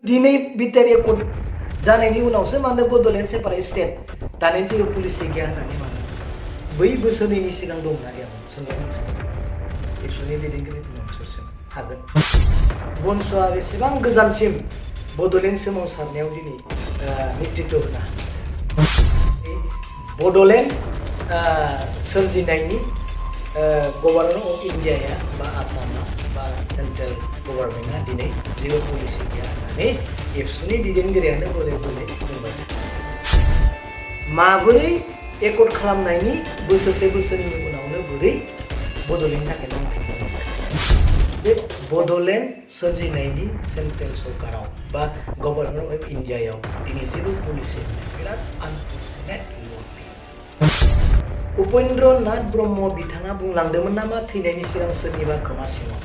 दिनै BTR accord जानायनि उनावसो मानो बड'लेण्ड सेपारेट स्टेट दानि जेबो पलिसि गैया होननानै मानो बै बोसोरनैनि सिगां दंना गैयामोन सोंनाया नोंसोर एबसुनि दैदेनगिरिफोरनाव नोंसोर हागोन बनस'आ बेसेबां गोजानसिम बड'लेण्ड सोमावसारनायाव दिनै नेतृत्व होनो हागोन बड'लेण्ड सोरजिनायनि गभर्नर अफ इन्डियाया बा आसामा बा सेन्ट्रेल गभर्नमेन्टआ दिनै जेबो पलिसि गैया होननानै एबसुनि दैदेनगिरियानो गले गले बुंबाय माबोरै एकर्ड खालामनायनि बोसोरसे बोसोरनि उनावनो बोरै बड'लेण्डनि थाखाय नांफिनदों जे बड'लेण्ड सोरजिनायनि सेन्ट्रेल सरकाराव बा गभर्नर अफ इन्डियायाव दिनै जेबो पलिसि बिराद आनफर्चुनेट उपेन्द्र नाथ ब्रह्म बिथाङा बुंलांदोंमोन नामा थैनायनि सिगां सोरनिबा खोमा सिङाव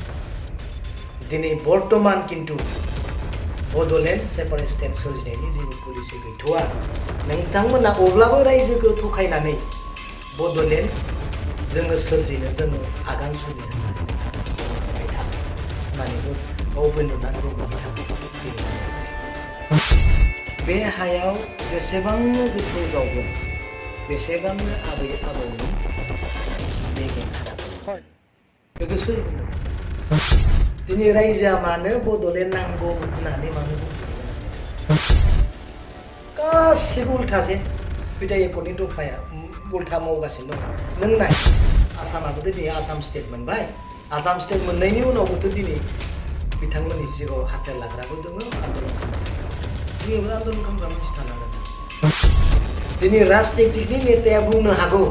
दिनै बर्तमान किन्तु बड'लेण्ड सेपारेट स्टेट सोरजिनायनि जेबो पलिसि गैथ'आ नोंथांमोना अब्लाबो रायजोखौ थखायनानै बड'लेण्ड जोङो सोरजिनो जोङो आगान सुरनो होननानै उपेन्द्र नाथ ब्रह्म बिथाङा बे हायाव जेसेबांनो गोथौ जावगोन बेसेबांनो आबै आबौनि बेगें हादाफोर बेखौ सोर बुंदों दिनै रायजोआ मानो बड'लेण्ड नांगौ होननानै मानो बुंदों गासिबो उल्थासै बिटिआर एकर्डनि दफाया उल्था मावगासिनो दं नों नाय आसामाबोथ' दिनै आसाम स्टेट मोनबाय आसाम स्टेट मोननायनि उनावबोथ' दिनै बिथांमोननि जिउआव हाथियार लाग्राबो दङ आन्दलन दिनैबो आन्दलन खालामग्रा मानसि थानांगोन दिनै राजनितिकनि नेताया बुंनो हागौ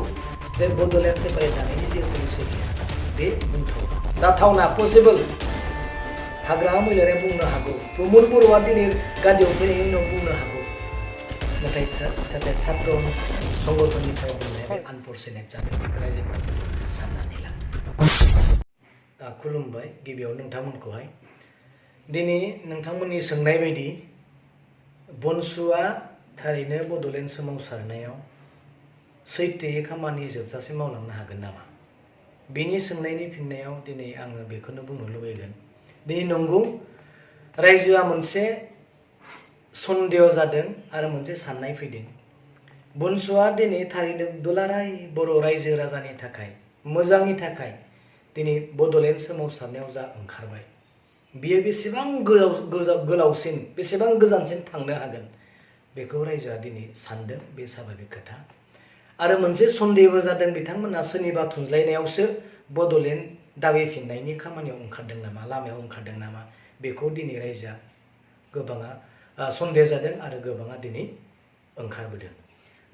जे बड'लेण्ड सेपारेट जानायनि जेबो पलिसि गैया बे बुंथाव जाथावना पसिबल हाग्रामा महिलारिया बुंनो हागौ प्रमद बर'आ दिनै गादियाव फैनायनि उनाव बुंनो हागौ नाथाय सात्र संगठननिफ्राय बुंनाया बे आनफर्चुनेट जादों रायजोफोरा साननानै ला खुलुमबाय गिबियाव नोंथांमोनखौहाय दिनै नोंथांमोननि सोंनाय बायदि बनसुआ थारैनो बड'लेण्ड सोमावसारनायाव सैथोयै खामानि जोबजासिम मावलांनो हागोन नामा बेनि सोंनायनि फिननायाव दिनै आङो बेखौनो बुंनो लुबैगोन दिनै नंगौ रायजोआ मोनसे सन्देह जादों आरो मोनसे साननाय फैदों बनसुआ दिनै थारैनो दुलाराय बर' रायजो राजानि थाखाय मोजांनि थाखाय दिनै बड'लेण्ड सोमावसारनायाव जा ओंखारबाय बियो बेसेबां गोलावसिन बेसेबां गोजानसिम थांनो हागोन बेखौ रायजोआ दिनै सानदों बे स्वाभाबिक खोथा आरो मोनसे सन्देहबो जादों बिथांमोना सोरनिबा थुनज्लायनायावसो बड'लेण्ड दाबिफिननायनि खामानियाव ओंखारदों नामा लामायाव ओंखारदों नामा बेखौ दिनै रायजोआ गोबाङा सन्देह जादों आरो गोबाङा दिनै ओंखारबोदों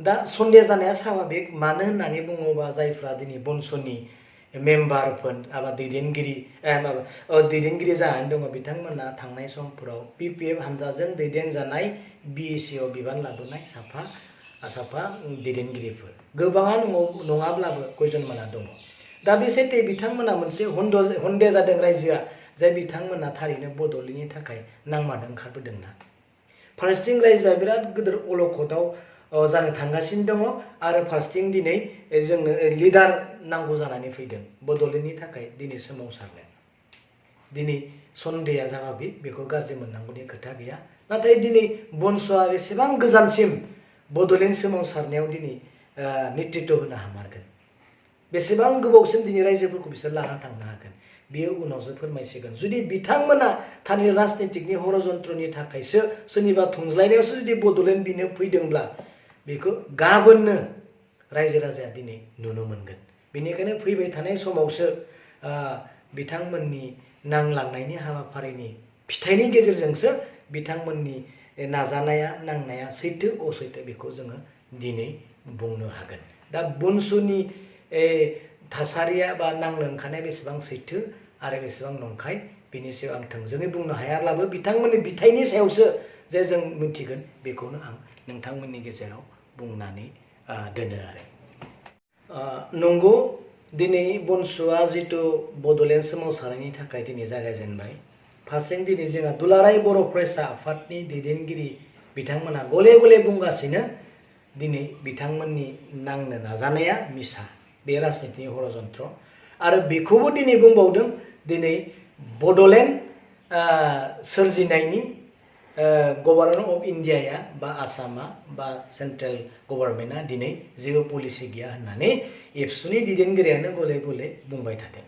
दा सन्देह जानाया स्वाभाबिक मानो होननानै बुङोबा जायफ्रा दिनै बनस'नि मेम्बारफोर एबा दैदेनगिरि जानानै दङ बिथांमोना थांनाय समफोराव पिपिएफ हानजाजों दैदेनजानाय बिएसिआव बिबान लाबोनाय साफा दैदेनगिरिफोर गोबाङा नङाब्लाबो कयजनमाना दङ दा बे सैथो बिथांमोना मोनसे हन्देह जादों रायजोआ जाय बिथांमोना थारैनो बड'लेण्डनि थाखाय नांमानो ओंखारबोदोंना फारसेथिं रायजोआ बिराद गिदिर अलखदाव जानो थांगासिनो दङ आरो फारसेथिं दिनै जोंनो लिडार नांगौ जानानै फैदों बड'लेण्डनि थाखाय दिनै सोमावसारनो दिनै सन्देहआ जाबाबि बेखौ गाज्रि मोननांगौनि खोथा गैया नाथाय दिनै बनस'आ बेसेबां गोजानसिम बड'लेण्ड सोमावसारनायाव दिनै नेतृत्व होनो हामारगोन बेसेबां गोबावसिम दिनै रायजोफोरखौ बिसोर लाना थांनो हागोन बेयो उनावसो फोरमायसिगोन जुदि बिथांमोना थारैनो राजनितिकनि हरजन्त्रनि थाखायसो सोरनिबा थुनज्लायनायावसो जुदि बड'लेण्ड बिनो फैदोंब्ला बेखौ गाबोननो रायजो राजाया दिनै नुनो मोनगोन बेनिखायनो फैबाय थानाय समावसो बिथांमोननि नांलांनायनि हाबाफारिनि फिथाइनि गेजेरजोंसो बिथांमोननि नाजानाया नांनाया सैथो असैथो बेखौ जोङो दिनै बुंनो हागोन दा बनसुनि थासारिया बा नांनो ओंखारनाय बेसेबां सैथो आरो बेसेबां नंखाय बेनि सायाव आं थोंजोङै बुंनो हायाब्लाबो बिथांमोननि बिथाइनि सायावसो जे जों मिथिगोन बेखौनो आं नोंथांमोननि गेजेराव बुंनानै दोनो आरो नंगौ दिनै बनसुआ जितु बड'लेण्ड सोमावसारनायनि थाखाय दिनै जागायजेनबाय फारसेथिं दिनै जोंहा दुलाराय बर' फरायसा आफादनि दैदेनगिरि बिथांमोना गले गले बुंगासिनो दिनै बिथांमोननि नांनो नाजानाया मिसा बे राजनितिनि हरजन्त्र आरो बेखौबो दिनै बुंबावदों दिनै बड'लेण्ड सोरजिनायनि गभर्नमेन्ट अफ इन्डियाया बा आसामा बा सेन्ट्रेल गभर्नमेन्टआ दिनै जेबो पलिसि गैया होननानै एबसुनि दैदेनगिरियानो गले गले बुंबाय थादों।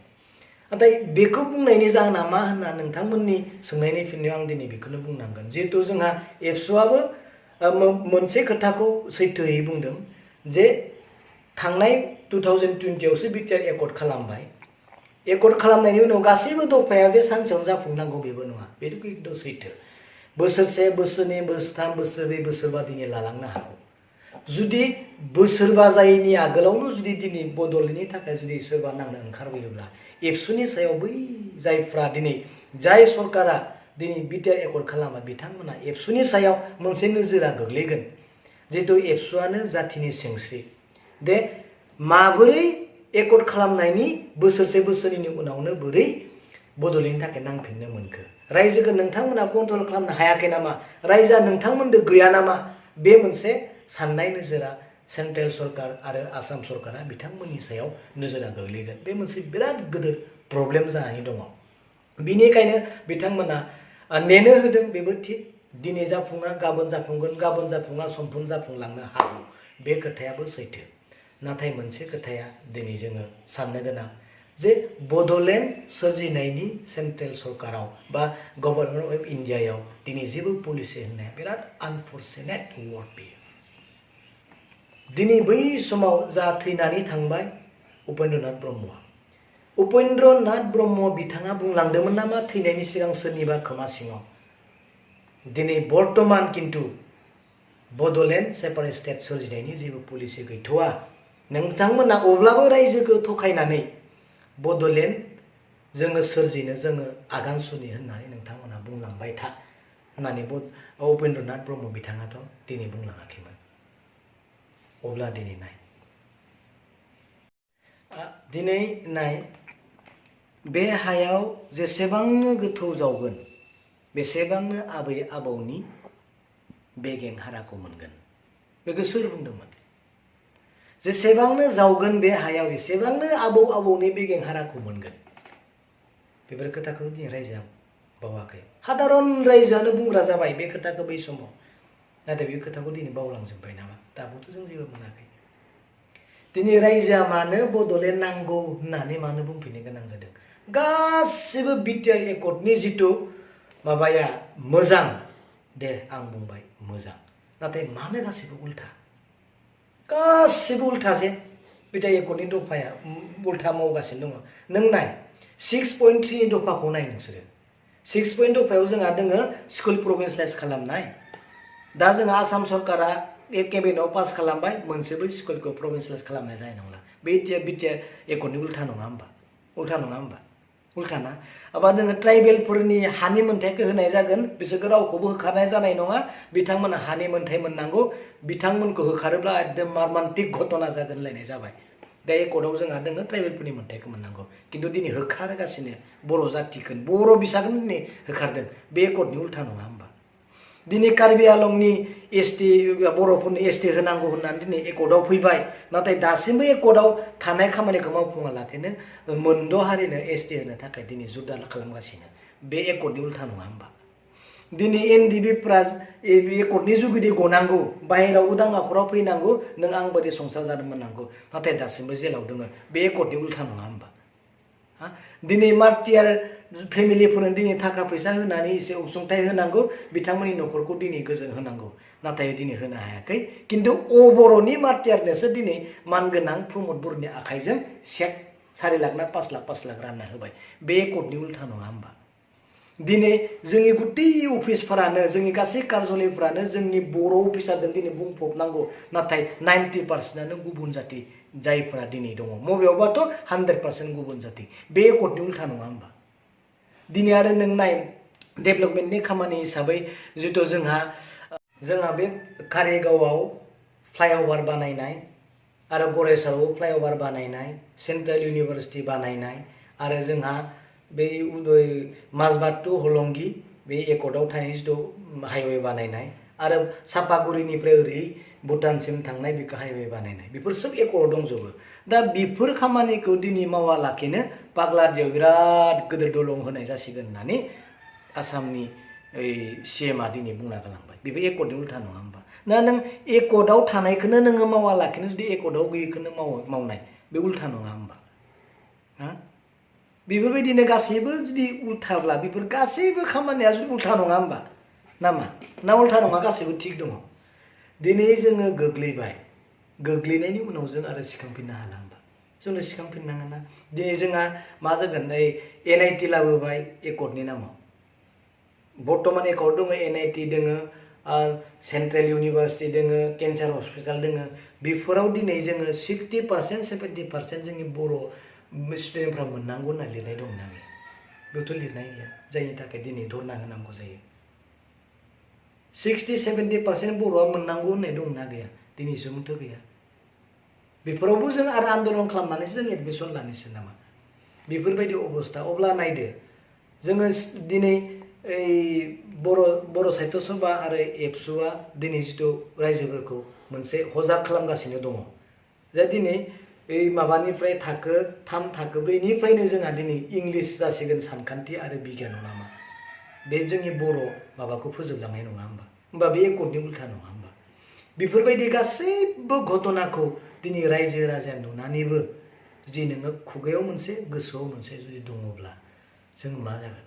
नाथाय बेखौ बुंनायनि जाहोना मा होनना नोंथांमोननि सोंनायनि फिननायाव आं दिनै बेखौनो बुंनांगोन। जिहेतु जोंहा एबसुआबो मोनसे खोथाखौ सैथोयै बुंदों जे थांनाय 2020 आवसो बिटिआर एकर्ड खालामबाय। एकर्ड खालामनायनि उनाव गासैबो दफाया जे सानसेयावनो जाफुंनांगौ बेबो नङा, बेथ' खिन्थु सैथो। बोसोरसे, बोसोरनै, बोसोरथाम, बोसोरब्रै, बोसोरबा दिनै लालांनो हागौ। जुदि बोसोरबा जायैनि आगोलावनो जुदि दिनै बड'लेण्डनि थाखाय जुदि सोरबा नांनो ओंखारबोयोब्ला एबसुनि सायाव बै जायफ्रा दिनै जाय सरकारा दिनै बिटिआर एकर्ड खालामा बिथांमोना एबसुनि सायाव मोनसे नोजोरा गोग्लैगोन। जिहेतु एबसुआनो जाथिनि सिंस्रि दे माबोरै एकर्ड खालामनायनि बोसोरसे बोसोरनैनि उनावनो बोरै बड'लेण्डनि थाखाय नांफिननो मोनखो? रायजोखौ नोंथांमोना कन्ट्रल खालामनो हायाखै नामा? रायजोआ नोंथांमोनदो गैया नामा? बे मोनसे साननाय नोजोरा सेन्ट्रेल सरकार आरो आसाम सरकारा बिथांमोननि सायाव नोजोरा गोग्लैगोन। बे मोनसे बिराद गिदिर प्रब्लेम जानानै दङ। बिनिखायनो बिथांमोना नेनो होदों, बेबो थिग। दिनै जाफुङा गाबोन जाफुंगोन, गाबोन जाफुङा समफोर जाफुंलांनो हागौ, बे खोथायाबो सैथो। नाथाय मोनसे खोथाया दिनै जोङो साननो गोनां जे बड'लेण्ड सोरजिनायनि सेन्ट्रेल सरकाराव बा गभर्नमेन्ट अफ इन्डियायाव दिनै जेबो पलिसि होननाया बिराद आनफर्चुनेट वार्ड बेयो। दिनै बै समाव जा थैनानै थांबाय उपेन्द्रनाथ ब्रह्मआ, उपेन्द्रनाथ ब्रह्म बिथाङा बुंलांदोंमोन नामा थैनायनि सिगां सोरनिबा खोमा सिङाव? दिनै बर्तमान किन्तु बड'लेण्ड सेपारेट स्टेट सोरजिनायनि जेबो पलिसि गैथ'वा। नोंथांमोना अब्लाबो रायजोखौ थखायनानै बड'लेण्ड जोङो सोरजिनो जोङो आगान सुनि होननानै नोंथांमोना बुंलांबाय था होननानै उपेन्द्रनाथ ब्रह्म बिथाङाथ' दिनै बुंलाङाखैमोन। अब्ला दिनै नाय बे हायाव जेसेबांनो गोथौ जावगोन बेसेबांनो आबै आबौनि बेगें हाराखौ मोनगोन। बेखौ सोर बुंदोंमोन? जेसेबांनो जावगोन बे हायाव एसेबांनो आबौ आबौनि बेगें हाराखौ मोनगोन। बेफोर खोथाखौ दिनै रायजोआ बावाखै। साधारन रायजोआनो बुंग्रा जाबाय बे खोथाखौ बै समाव। नाथाय बे खोथाखौ दिनै बावलांजोब्बाय नामा? दाबोथ' जों जेबो मोनाखै। दिनै रायजोआ मानो बड'लेण्ड नांगौ होननानै मानो बुंफिननो गोनां जादों? गासिबो बिटिआर एकर्डनि जिथु माबाया मोजां, दे आं बुंबाय मोजां, नाथाय मानो गासिबो उल्था? गासिबो उल्थासै। बिटिआर एकर्डनि दफाया उल्था मावगासिनो दङ। नों नाय 6.3 दफाखौ नाय नोंसोरो। 6 दफायाव जोंहा दोङो स्कुल प्रभिन्सियेलाइज खालामनाय। दा जोंहा आसाम सरकारा केबिनेटआव पास खालामबाय, मोनसेबो स्कुलखौ प्रभिन्सियेलाइज खालामनाय जानाय नंला। बे बिटिआर एकर्डनि उल्था नङा होमबा? उल्था नङा होमबा? उल्था ना? एबा जोङो ट्राइबेलफोरनि हानि मोन्थायखौ होनाय जागोन, बिसोरखौ रावखौबो होखारनाय जानाय नङा। बिथांमोना हानि मोन्थाय मोननांगौ, बिथांमोनखौ होखारोब्ला एकदम मारमान्टिक घटना जागोन होनलायनाय जाबाय। दा एकर्डआव जोंहा दोङो ट्राइबेलफोरनि मोन्थायखौ मोननांगौ, खिन्थु दिनै होखारगासिनो बर' जातिखौ, बर' बिसाखौनो दिनै होखारदों। बे एकर्डनि उल्था नङा होमबा? दिनै कार्बि आलंनि एसटि बर'फोरनो एसटि होनांगौ होननानै दिनै एकर्डआव फैबाय, नाथाय दासिमबो एकर्डआव थानाय खामानिखौ मावफुङालाखैनो मोनद' हारिनो एसटि होनो थाखाय दिनै जुद्दा खालामगासिनो। बे एकर्डनि उल्था नङा होमबा? दिनै एनडिबिफ्रा एकर्डनि जुगिदि गनांगौ, बाहेरायाव उदां आखराव फैनांगौ, नों आं बायदि संसार जानो मोननांगौ, नाथाय दासिमबो जेलाव दङ। बे एकर्डनि उल्था नङा होमबा? दिनै मार्टियार फेमिलिफोरनो दिनै थाखा फैसा होनानै एसे अनसुंथाइ होनांगौ, बिथांमोननि न'खरखौ दिनै गोजोन होनांगौ, नाथाय दिनै होनो हायाखै। खिन्थु बर'नि मार्टियारनोसो दिनै मानगोनां प्रमद बर'नि आखाइजों चेक 4 लाख ना 5 लाख रानना होबाय। बे एकर्डनि उल्था नङा होमबा? दिनै जोंनि गुथै अफिसफोरानो, जोंनि गासै कार्यालयफ्रानो जोंनि बर' अफिसारजों दिनै बुंफबनांगौ, नाथाय 90% गुबुन जाति जायफोरा दिनै दङ। बबेयावबाथ' 100% गुबुन जाति। बे एकर्डनि उल्था नङा होमबा? दिनै आरो नों नाय डेभेलपमेन्टनि खामानि हिसाबै जिथु जोंहा बे कारिगावआव फ्लाइअभार बानायनाय आरो गरायसालाव फ्लाइअभार बानायनाय, सेन्ट्रेल इउनिभार्सिटि बानायनाय, आरो जोंहा बे माजबाद टु हलंगि बे एकर्डआव थानाय जिथु हाइवे बानायनाय, आरो सापागुरिनिफ्राय ओरै भुटानसिम थांनाय बेखौ हाइवे बानायनाय, बेफोर सब एकर्डआव दंजोबो। दा बेफोर खामानिखौ दिनै मावालाखैनो पाग्लादियाव बिराद गिदिर दलं होनाय जासिगोन होननानै आसामनि CMआ दिनै बुंना गालांबाय बेबो एकर्डनि उल्था नङा होमबा ना नों एकर्डआव थानायखौनो नोङो मावालाखिनो जुदि एकर्डआव गैयैखौनो मावनाय बे उल्था नङा होमबा बेफोरबायदिनो गासैबो जुदि उल्थाब्ला बेफोर गासैबो खामानिया जुदि उल्था नङा होमबा नामा ना उल्था नङा गासैबो थिग दङ दिनै जोङो गोग्लैनायनि उनाव जों आरो सिखांफिननो हाला होमबा जोंनो सिखांफिननांगोन ना दिनै जोंहा मा जागोन NIT लाबोबाय एकर्डनि नामाव बर्तमान एकर्ड दङ NIT दङ सेन्ट्रेल इउनिभार्सिटि दङ केन्सार हस्पिटाल दङ बेफोराव दिनै जोङो 60% 70% जोंनि बर' स्टुडेन्टफ्रा मोननांगौ होनना लिरनाय दंना गैया बेयावथ' लिरनाय गैया जायनि थाखाय दिनै धरना होनांगौ जायो 60-70% बर'आ मोननांगौ होननाय दंना गैया दिनैसिमथ' गैया बेफोरावबो जों आरो आन्दलन खालामनानैसो जों एडमिसन लानोसै नामा बेफोरबायदि अबस्था अब्ला नायदो जोङो दिनै बर' साहित्य सभा आरो एबसुआ दिनै जिथु रायजोफोरखौ मोनसे हजा खालामगासिनो दङ जे दिनै माबानिफ्राय थाखो 3 थाखो 4निफ्रायनो जोंहा दिनै इंलिस जासिगोन सानखान्थि आरो बिगियानाव नामा बे जोंनि बर' माबाखौ फोजोबलांनाय नङा होमबा बे एकर्डनि उल्था नङा होमबा बेफोरबायदि गासैबो घटनाखौ दिनै रायजो राजाया नुनानैबो जुदि नोङो खुगायाव मोनसे गोसोआव मोनसे जुदि दङब्ला जों मा जागोन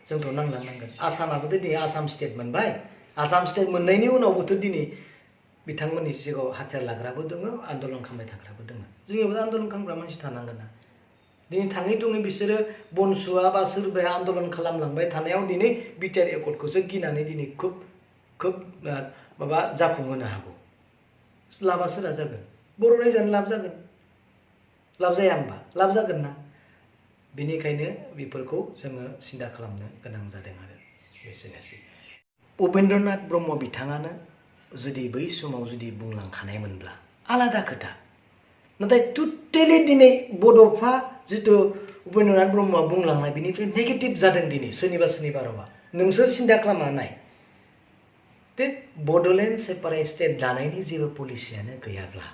जोंथ' नांलांनांगोन आसामाबो दिनै आसाम स्टेट मोनबाय आसाम स्टेट मोननायनि उनावबोथ' दिनै बिथांमोननि सिगाङाव हाथियार लाग्राबो दङ आन्दलन खालामबाय थाग्राबो दङ जोंनियावबो आन्दलन खालामग्रा मानसि थानांगोन ना दिनै थाङै थुङै बिसोरो बनसुआ बा सोरबाया आन्दलन खालामलांबाय थानायाव दिनै बिटिआर एकर्डखौसो गिनानै दिनै खोब माबा जाफुंहोनो हागौ लाबा सोरा जागोन बर' रायजोआनो लाब जागोन लाब जाया होमबा लाब जागोन ना बेनिखायनो बेफोरखौ जोङो सिन्था खालामनो गोनां जादों आरो एसेनोसै उपेन्द्रनाथ ब्रह्म बिथाङानो जुदि बै समाव जुदि बुंलांखानायमोनब्ला आलादा खोथा नाथाय टटेलि दिनै बड'फा जिथु उपेन्द्रनाथ ब्रह्मआ बुंलांनाय बेनिफ्राय नेगेटिभ जादों दिनै सोरनिबा रावा नोंसोर सिन्था खालामना नाय दे बड'लेण्ड सेपारेट स्टेट दानायनि जेबो पलिसियानो गैयाब्ला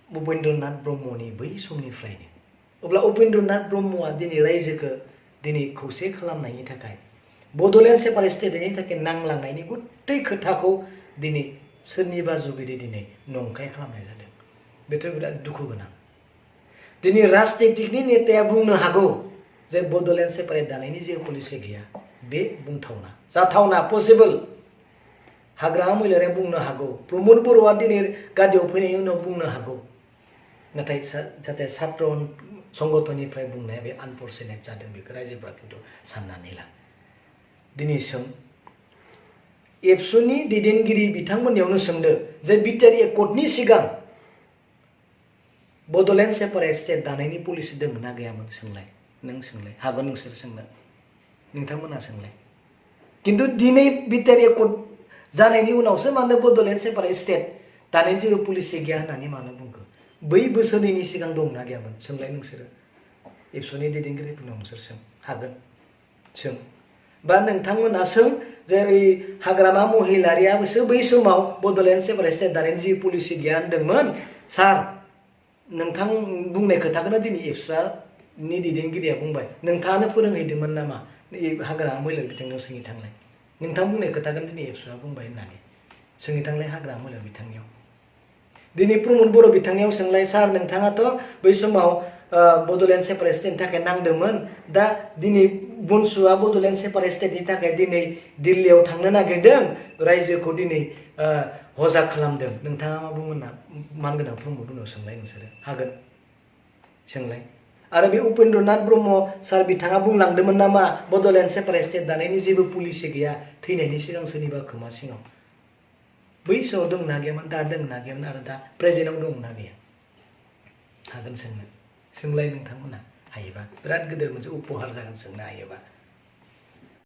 उपेन्द्रनाथ ब्रह्मनि बै समनिफ्रायनो अब्ला उपेन्द्रनाथ ब्रह्मआ दिनै रायजोखौ दिनै खौसे खालामनायनि थाखाय बड'लेण्ड सेपारेट स्टेटनि थाखाय नांलांनायनि गुथै खोथाखौ दिनै सोरनिबा जुगिदि दिनै नंखाय खालामनाय जादों बेथ' बिराद दुखु गोनां दिनै राजनितिकनि नेताया बुंनो हागौ जे बड'लेण्ड सेपारेट दानायनि जेबो पलिसि गैया बे बुंथावना जाथावना पसिबोल हाग्रामा महिलारिया बुंनो हागौ प्रमद बर'आ दिनै गादियाव फैनायनि उनाव बुंनो हागौ नाथाय जाहाथे छात्र संगठननिफ्राय बुंनाया बे आनफर्चुनेट जादों बेखौ रायजोफोरा खिन्थु साननानै ला दिनै सों एबसुनि दैदेनगिरि बिथांमोननियावनो सोंदो जे बिटिआर एकर्डनि सिगां बड'लेण्ड सेपारेट स्टेट दानायनि पलिसि दङ ना गैयामोन सोंलाय नों सोंलाय हागोन नोंसोर सोंनो नोंथांमोना सोंलाय खिन्थु दिनै बिटिआर एकर्ड जानायनि उनावसो मानो बड'लेण्ड सेपारेट स्टेट दानायनि जेबो पलिसि गैया होननानै मानो बुंखो बै बोसोरनैनि सिगां दंना गैयामोन सोंलाय नोंसोरो एबसुनि दैदेनगिरिफोरनाव नोंसोर सों हागोन सों बा नोंथांमोना सों जे हाग्रामा महिलारियाबोसो बै समाव बड'लेण्ड सेपारेट स्टेट दानायनि जि पलिसि गैया होनदोंमोन सार नोंथां बुंनाय खोथाखौनो दिनै एबसुनि दैदेनगिरिया बुंबाय नोंथाङानो फोरोंहैदोंमोन नामा हाग्रामा महिलारि बिथांनियाव सोंहै थांलाय नोंथां बुंनाय खोथाखौनो दिनै एबसुआ बुंबाय होननानै सोंहै थांलाय हाग्रामा महिलारि बिथांनियाव दिनै प्रमद बर' बिथांनियाव सोंलाय सार नोंथाङाथ' बै समाव बड'लेण्ड सेपारेट स्टेटनि थाखाय नांदोंमोन दा दिनै बनसुआ बड'लेण्ड सेपारेट स्टेटनि थाखाय दिनै दिल्लीयाव थांनो नागिरदों रायजोखौ दिनै हजा खालामदों नोंथाङा मा बुंगोन ना मानगोनां प्रमद बर'नाव सोंलाय नोंसोरो हागोन सोंलाय आरो बे उपेन्द्रनाथ ब्रह्म सार बिथाङा बुंलांदोंमोन नामा बड'लेण्ड सेपारेट स्टेट दानायनि जेबो पलिसि गैया थैनायनि सिगां सोरनिबा खोमा सिङाव बै समाव दंना गैयामोन दा दंना गैयामोन आरो दा प्रेजेन्टआव दंना गैया हागोन सोंनो सोंलाय नोंथांमोना हायोबा बिराद गिदिर मोनसे उपहार जागोन सोंनो हायोबा